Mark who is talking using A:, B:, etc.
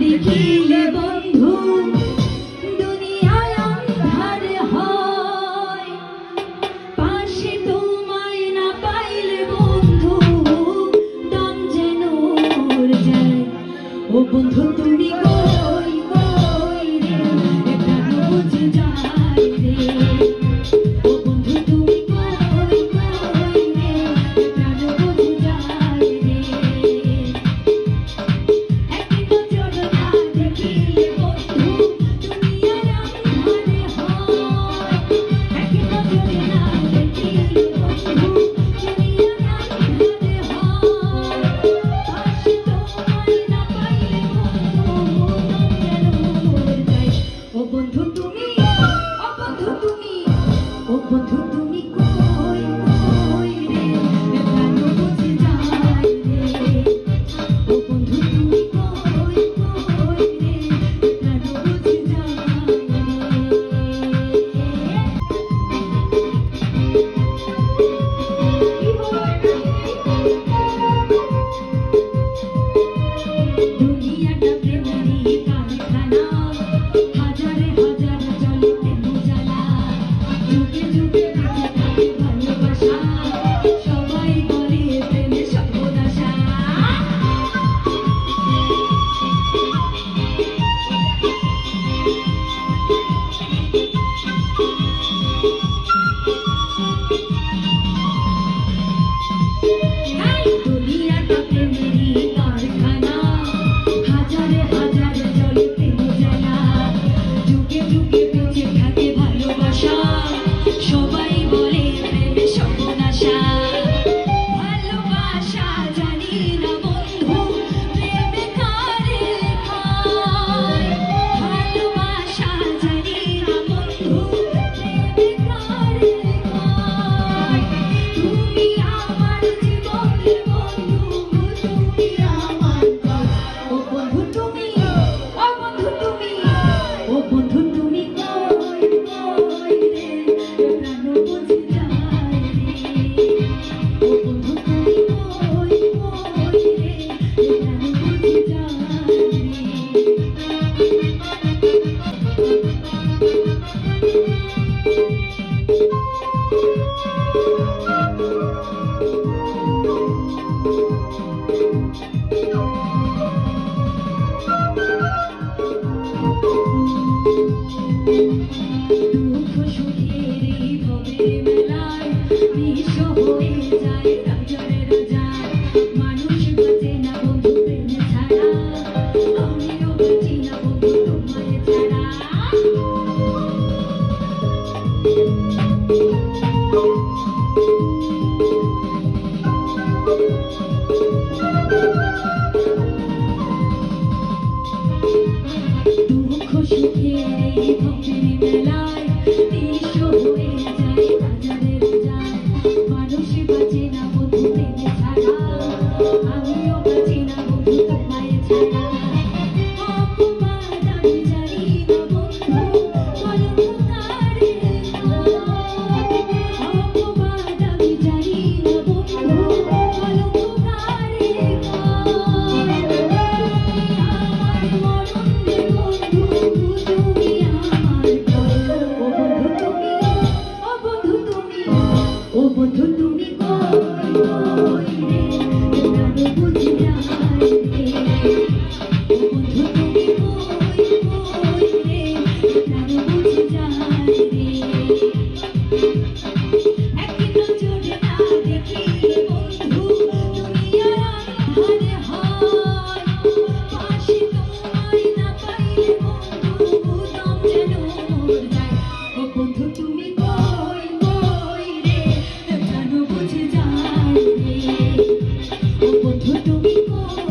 A: দেখিলে বন্ধু দুনিয়ায় আঁধার হয়, পাশে তোমায় না পাইলে বন্ধু দম যেন মরে যায়। ও বন্ধু তুমি কই কই রে, প্রাণ বুঝে যায় রে। ও বন্ধু তুমি কই কই রে, প্রাণ বুঝে যায় রে। এক নজর না দেখিলে বন্ধু দুনিয়ায় আঁধারে হয়, এক নজর না দেখিলে বন্ধু দুনিয়ায় আঁধারে হয়, পাশে তোমায় না পাইলে বন্ধু দম যেন মরে যায়। ও বন্ধু তুমি, ও বন্ধু তুমি, ও বন্ধু তুমি কই কই রে, প্রাণ বুঝে যায় রে। ও বন্ধু তুমি কই কই রে, প্রাণ বুঝে যায় রে। দুনিয়াটা প্রেমেরই কারখানা, হাজারে হাজার জলে প্রেম জ্বালা, যুগে যুগে বেঁচে থাকে ভালোবাসা, সবাই বলে প্রেমে সর্বনাশা। দুনিয়াটা প্রেমেরই কারখানা, হাজারে হাজার জলে প্রেম জ্বালা, যুগে যুগে বেঁচে থাকে ভালোবাসা, সবাই বলে প্রেমে সর্বনাশা। ভালোবাসা জানি না বন্ধু প্রেমে কারে লেখায়, ভালোবাসা জানি না বন্ধু প্রেমে কারে লেখায়। তুমি আমার জীবন রে বন্ধু, তুমি আমার প্রাণ। ও বন্ধু তুমি, ও বন্ধু তুমি, ও বন্ধু তুমি কই কই রে, প্রাণ বুঝে যায় রে। ও বন্ধু তুমি কই কই রে, প্রাণ বুঝে যায় দুঃখ সুখের এই ভবের মেলায় নিঃস্ব হয়ে যায় রাজারে রাজায়, মানুষ বাঁচে না বন্ধু প্রেম ছাড়া, আমিও বাঁচি না বন্ধু তোমায় ছাড়া। দুঃখ সুখের এই ভবের মেলায় নিঃস্ব হয়ে যায় রাজারে রাজায়, মানুষ বাঁচে না বন্ধু প্রেম ছাড়া, আমিও বাঁচি না বন্ধু তোমায় ছাড়া। অপবাদ আমি জানি না বন্ধু কলঙ্ক কারে খায়, অপবাদ আমি জানি না বন্ধু কলঙ্ক কারে খায়। আমার মরণ রে বন্ধু তুমি আমার প্রাণ। ও বন্ধু তুমি, ও বন্ধু তুমি, ও বন্ধু তুমি কই কই রে, প্রাণ বুঝে যায় রে। ও বন্ধু তুমি কই কই রে, প্রাণ বুঝে যায় রে। এক নজর না দেখিলে বন্ধু দুনিয়ায় আঁধারে হয়, পাশে তোমায় না পাইলে বন্ধু দম যেন মরে যায়। ও বন্ধু তুমি কই কই রে, প্রাণ বুঝে যায় রে। ও বন্ধু তুমি কই